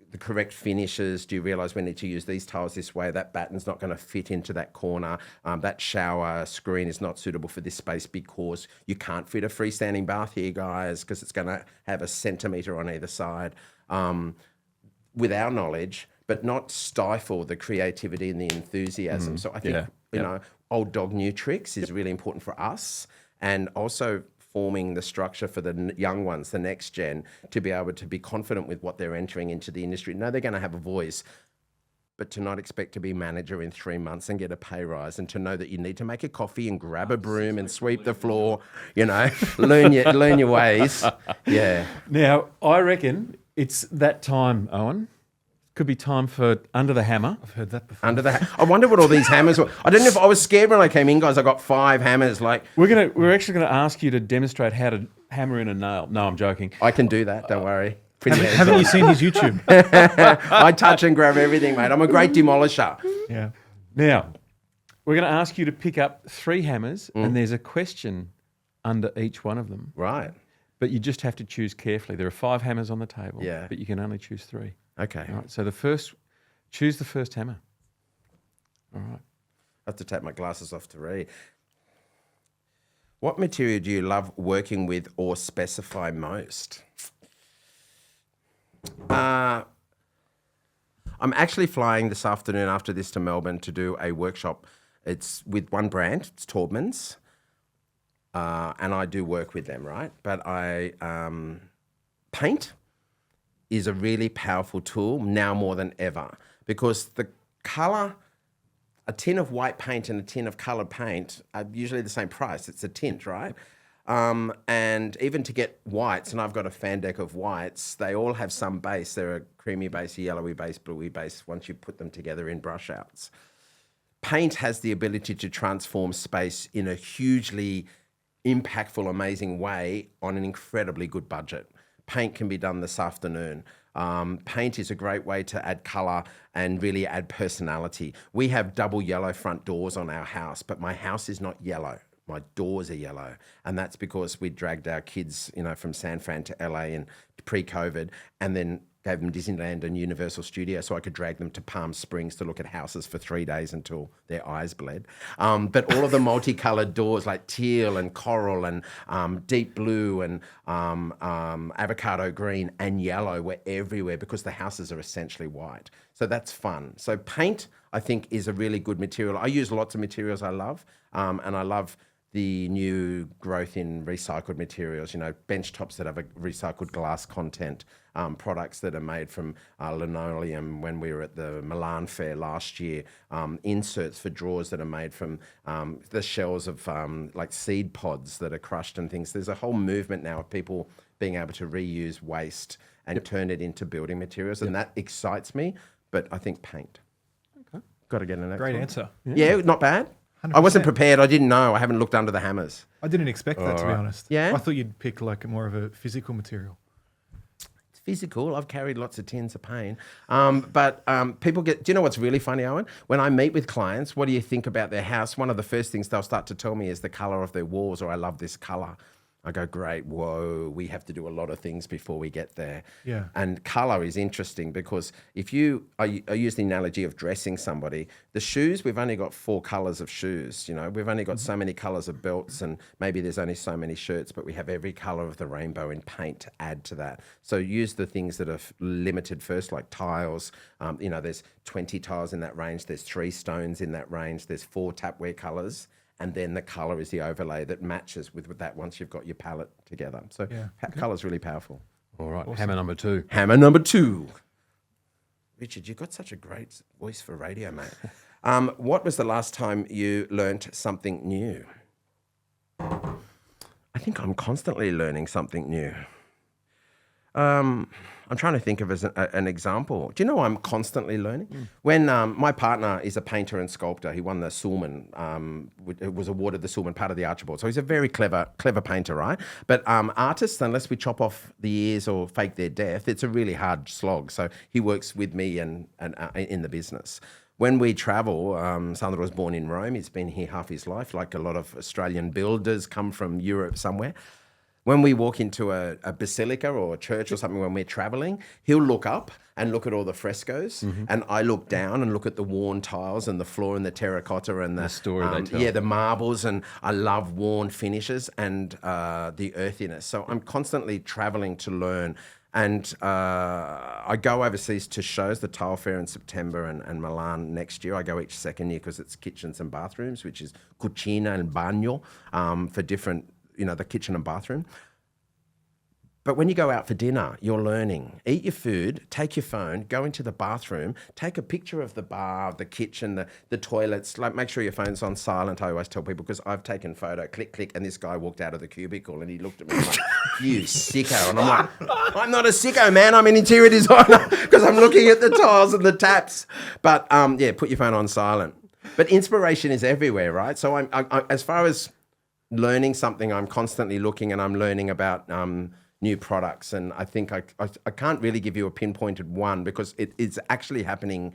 the correct finishes. Do you realise we need to use these tiles this way? That batten's not going to fit into that corner. That shower screen is not suitable for this space because you can't fit a freestanding bath here, guys, because it's going to have a centimetre on either side. With our knowledge, but not stifle the creativity and the enthusiasm. So I think, old dog, new tricks is really important for us, and also forming the structure for the young ones, the next gen, to be able to be confident with what they're entering into the industry. No, they're going to have a voice, but to not expect to be manager in 3 months and get a pay rise, and to know that you need to make a coffee and grab a broom and sweep the floor, learn your ways. Yeah. Now, I reckon it's that time, Owen. Could be time for Under the Hammer. I've heard that before. I wonder what all these hammers were. I don't know if I was scared when I came in, guys. I got 5 hammers. Like, We're actually gonna ask you to demonstrate how to hammer in a nail. No, I'm joking. I can do that. Don't worry. Haven't you seen his YouTube? I touch and grab everything, mate. I'm a great demolisher. Yeah. Now, we're going to ask you to pick up 3 hammers, and there's a question under each one of them. Right. But you just have to choose carefully. There are 5 hammers on the table, Yeah. but you can only choose 3. Okay. All right. So choose the first hammer. All right. I have to take my glasses off to read. What material do you love working with or specify most? I'm actually flying this afternoon after this to Melbourne to do a workshop. It's with one brand, it's Taubman's, and I do work with them, right? But paint is a really powerful tool now more than ever, because the colour, a tin of white paint and a tin of coloured paint are usually the same price. It's a tint, right? And even to get whites, and I've got a fan deck of whites, they all have some base. They're a creamy base, a yellowy base, bluey base once you put them together in brush outs. Paint has the ability to transform space in a hugely impactful, amazing way on an incredibly good budget. Paint can be done this afternoon. Paint is a great way to add colour and really add personality. We have double yellow front doors on our house, but my house is not yellow. My doors are yellow, and that's because we dragged our kids, from San Fran to LA and pre-COVID, and then gave them Disneyland and Universal Studios so I could drag them to Palm Springs to look at houses for 3 days until their eyes bled. But all of the multicolored doors like teal and coral and deep blue and avocado green and yellow were everywhere because the houses are essentially white. So that's fun. So paint, I think, is a really good material. I use lots of materials I love, and I love the new growth in recycled materials, bench tops that have a recycled glass content, products that are made from linoleum when we were at the Milan Fair last year, inserts for drawers that are made from the shells of like seed pods that are crushed and things. There's a whole movement now of people being able to reuse waste and turn it into building materials, and that excites me, but I think paint. Okay. Got to get an next Great one. answer. Yeah, not bad. 100%. I wasn't prepared. I didn't know. I haven't looked under the hammers. I didn't expect that, to be honest. Yeah? I thought you'd pick like more of a physical material. It's physical. I've carried lots of tins of paint. But people do you know what's really funny, Owen? When I meet with clients, what do you think about their house? One of the first things they'll start to tell me is the colour of their walls, or I love this colour. I go, great, whoa, we have to do a lot of things before we get there. Yeah. And colour is interesting because I use the analogy of dressing somebody. The shoes, we've only got 4 colours of shoes, we've only got so many colours of belts, and maybe there's only so many shirts, but we have every colour of the rainbow in paint to add to that. So use the things that are limited first, like tiles. There's 20 tiles in that range, there's 3 stones in that range, there's 4 tapware colours. And then the colour is the overlay that matches with that once you've got your palette together. So colour's really powerful. All right. Awesome. Hammer number 2. Hammer number 2. Richard, you've got such a great voice for radio, mate. What was the last time you learnt something new? I think I'm constantly learning something new. I'm trying to think of as an example. Do you know I'm constantly learning? When my partner is a painter and sculptor, he won the Sulman, was awarded the Sulman, part of the Archibald. So he's a very clever painter, right? But artists, unless we chop off the ears or fake their death, it's a really hard slog. So he works with me and in the business. When we travel, Sandro was born in Rome. He's been here half his life, like a lot of Australian builders come from Europe somewhere. When we walk into a basilica or a church or something when we're traveling, he'll look up and look at all the frescoes, and I look down and look at the worn tiles and the floor and the terracotta and the story they tell. Yeah, the marbles, and I love worn finishes and the earthiness. So I'm constantly traveling to learn. And I go overseas to shows, the Tile Fair in September and Milan next year. I go each second year because it's kitchens and bathrooms, which is cucina and bagno for different, the kitchen and bathroom. But when you go out for dinner, you're learning. Eat your food, take your phone, go into the bathroom, take a picture of the bar, the kitchen, the toilets. Like, make sure your phone's on silent. I always tell people, because I've taken photo, click, click, and this guy walked out of the cubicle and he looked at me like, you sicko. And I'm like, I'm not a sicko, man. I'm an interior designer, because I'm looking at the tiles and the taps. But yeah, put your phone on silent. But inspiration is everywhere, right? So I as far as learning something, I'm constantly looking, and I'm learning about new products. And I think I can't really give you a pinpointed one, because it's actually happening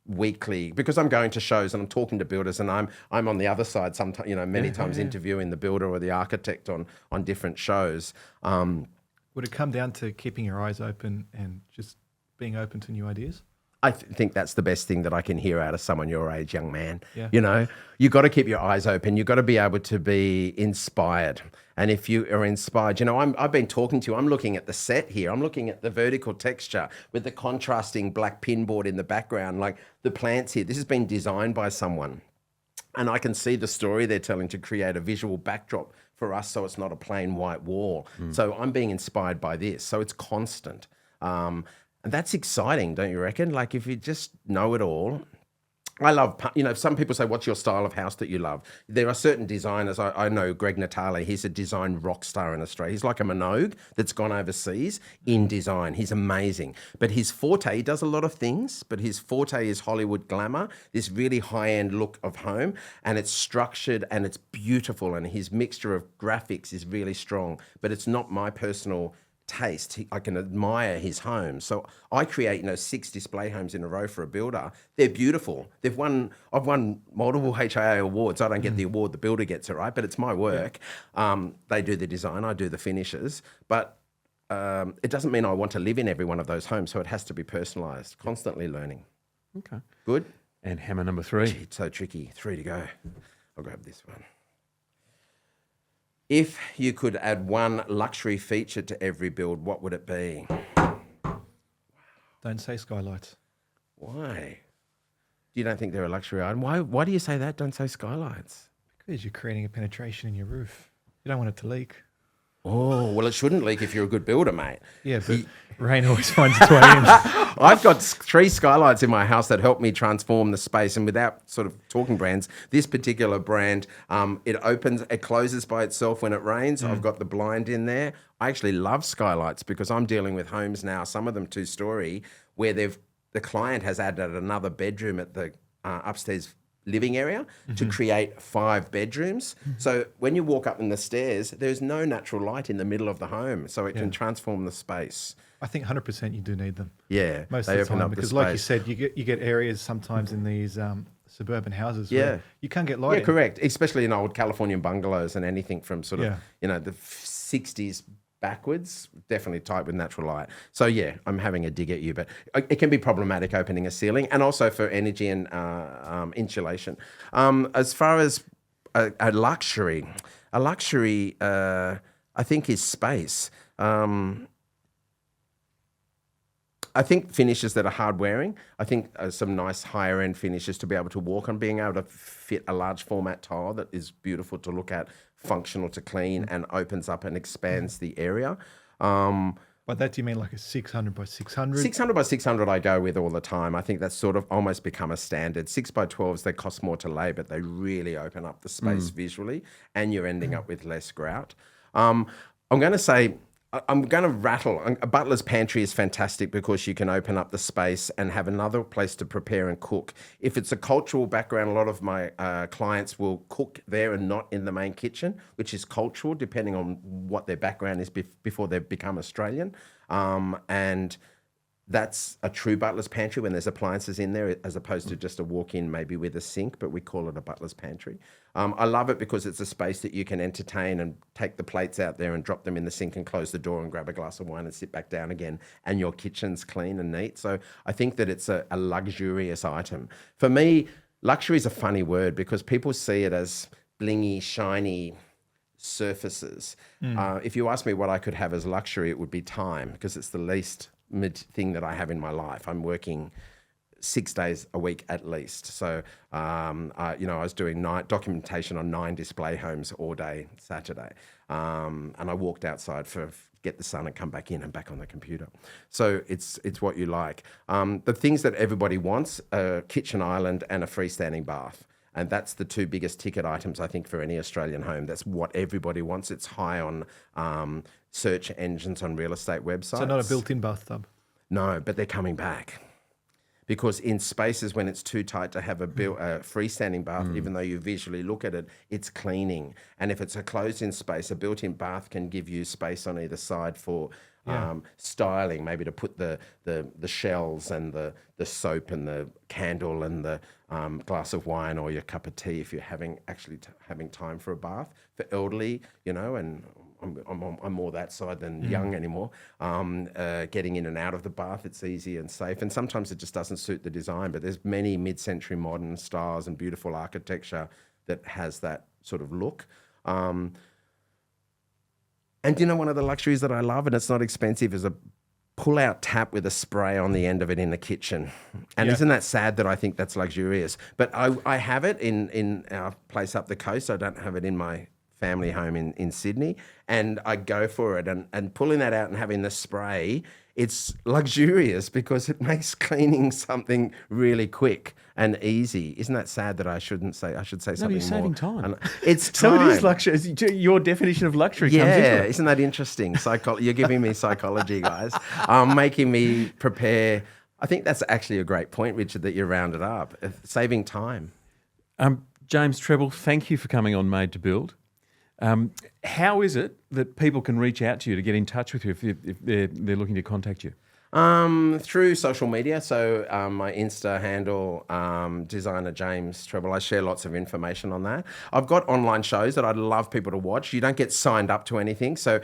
weekly, because I'm going to shows and I'm talking to builders, and I'm on the other side sometimes, many times interviewing the builder or the architect on different shows. Would it come down to keeping your eyes open and just being open to new ideas? I think that's the best thing that I can hear out of someone your age, young man. Yeah. You got to keep your eyes open. You've got to be able to be inspired. And if you are inspired, I've been talking to you. I'm looking at the set here. I'm looking at the vertical texture with the contrasting black pinboard in the background, like the plants here. This has been designed by someone. And I can see the story they're telling to create a visual backdrop for us, so it's not a plain white wall. So I'm being inspired by this. So it's constant. And that's exciting, don't you reckon? Like, if you just know it all. I love, some people say, what's your style of house that you love? There are certain designers. I know Greg Natale. He's a design rock star in Australia. He's like a Minogue that's gone overseas in design. He's amazing. But his forte, he does a lot of things, but his forte is Hollywood glamour, this really high-end look of home, and it's structured and it's beautiful, and his mixture of graphics is really strong, but it's not my personal taste. I can admire his home. So I create, 6 display homes in a row for a builder. They're beautiful. I've won multiple HIA awards. I don't get the award, the builder gets it, right? But it's my work. They do the design, I do the finishes. But it doesn't mean I want to live in every one of those homes. So it has to be personalized, constantly learning. Okay. Good? And hammer number 3. Gee, it's so tricky. 3 to go. I'll grab this one. If you could add one luxury feature to every build, what would it be? Don't say skylights. Why? You don't think they're a luxury item? Why do you say that? Don't say skylights. Because you're creating a penetration in your roof. You don't want it to leak. Oh, well, it shouldn't leak if you're a good builder, mate. Yeah, but rain always finds its way in. I've got 3 skylights in my house that help me transform the space. And without sort of talking brands, this particular brand, it closes by itself when it rains. I've got the blind in there. I actually love skylights, because I'm dealing with homes now, some of them 2-story, where the client has added another bedroom at the upstairs living area to create 5 bedrooms. So when you walk up in the stairs, there's no natural light in the middle of the home, so it can transform the space. I think 100% you do need them. Yeah, Most they of the open time, up the because like you space. said, you get areas sometimes in these suburban houses Yeah. where you can't get lighting. Yeah, correct. Especially in old Californian bungalows and anything from sort of, the 60s backwards, definitely tight with natural light. So yeah, I'm having a dig at you, but it can be problematic opening a ceiling, and also for energy and insulation. As far as a luxury, I think is space. I think finishes that are hard wearing. I think some nice higher end finishes to be able to walk on, being able to fit a large format tile that is beautiful to look at, functional to clean, and opens up and expands the area. By that, do you mean like a 600 by 600? 600 by 600 I go with all the time. I think that's sort of almost become a standard. 6x12s, they cost more to lay, but they really open up the space visually, and you're ending up with less grout. I'm going to rattle. A butler's pantry is fantastic, because you can open up the space and have another place to prepare and cook. If it's a cultural background, a lot of my clients will cook there and not in the main kitchen, which is cultural, depending on what their background is before they become Australian. And that's a true butler's pantry when there's appliances in there, as opposed to just a walk-in maybe with a sink, but we call it a butler's pantry. I love it because it's a space that you can entertain and take the plates out there and drop them in the sink and close the door and grab a glass of wine and sit back down again, and your kitchen's clean and neat. So I think that it's a luxurious item. For me, luxury is a funny word, because people see it as blingy, shiny surfaces. If you ask me what I could have as luxury, it would be time, because it's the least thing that I have in my life. I'm working 6 days a week at least. So, I was doing documentation on 9 display homes all day Saturday. And I walked outside for get the sun and come back in and back on the computer. So it's what you like. The things that everybody wants, a kitchen island and a freestanding bath. And that's the two biggest ticket items, I think, for any Australian home. That's what everybody wants. It's high on search engines on real estate websites. So not a built-in bathtub. No, but they're coming back. Because in spaces when it's too tight to have a freestanding bath, even though you visually look at it, it's cleaning. And if it's a closed-in space, a built-in bath can give you space on either side for styling, maybe to put the shells and the soap and the candle and the glass of wine or your cup of tea if you're having time for a bath. For elderly, and I'm more that side than young anymore. Getting in and out of the bath, it's easy and safe. And sometimes it just doesn't suit the design, but there's many mid-century modern styles and beautiful architecture that has that sort of look. And one of the luxuries that I love, and it's not expensive, is a pull-out tap with a spray on the end of it in the kitchen. And isn't that sad that I think that's luxurious? But I have it in our place up the coast. I don't have it in my family home in Sydney, and I go for it. And pulling that out and having the spray, it's luxurious because it makes cleaning something really quick and easy. Isn't that sad that I should say something more? No, you're saving time. It's time. So it is luxury. Your definition of luxury comes into it. Isn't that interesting? You're giving me psychology, guys. Making me prepare. I think that's actually a great point, Richard, that you rounded up. Saving time. James Treble, thank you for coming on Made to Build. How is it that people can reach out to you to get in touch with you if they're looking to contact you? Through social media. So my Insta handle, designer James Treble. I share lots of information on that. I've got online shows that I'd love people to watch. You don't get signed up to anything. So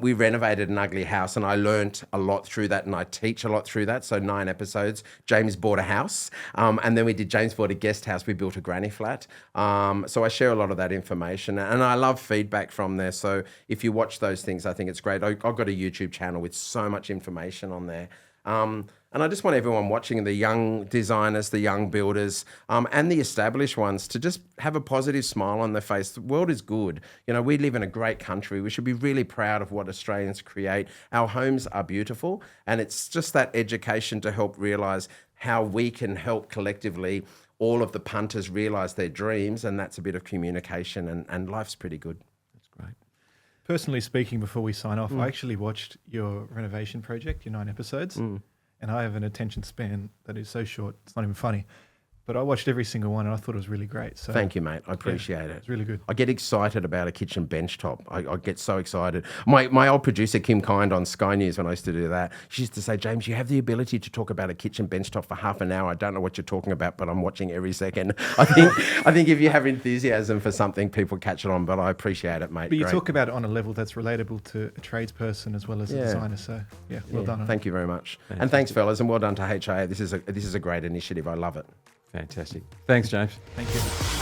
we renovated an ugly house and I learnt a lot through that and I teach a lot through that. So 9 episodes. James bought a house. And then we did James bought a guest house. We built a granny flat. So I share a lot of that information and I love feedback from there. So if you watch those things, I think it's great. I've got a YouTube channel with so much information on there. And I just want everyone watching, the young designers, the young builders, and the established ones to just have a positive smile on their face. The world is good. We live in a great country. We should be really proud of what Australians create. Our homes are beautiful, and it's just that education to help realise how we can help collectively all of the punters realise their dreams, and that's a bit of communication, and life's pretty good. That's great. Personally speaking, before we sign off, I actually watched your renovation project, your 9 episodes, and I have an attention span that is so short, it's not even funny. But I watched every single one and I thought it was really great. So thank you, mate. I appreciate it. It's really good. I get excited about a kitchen bench top. I get so excited. My old producer, Kim Kind on Sky News, when I used to do that, she used to say, James, you have the ability to talk about a kitchen bench top for half an hour. I don't know what you're talking about, but I'm watching every second. I think if you have enthusiasm for something, people catch it on, but I appreciate it, mate. But you Great. talk about it on a level that's relatable to a tradesperson as well as a designer. So well done. Thank you very much. And thanks, fellas, and well done to HIA. This is a great initiative. I love it. Fantastic. Thanks, James. Thank you.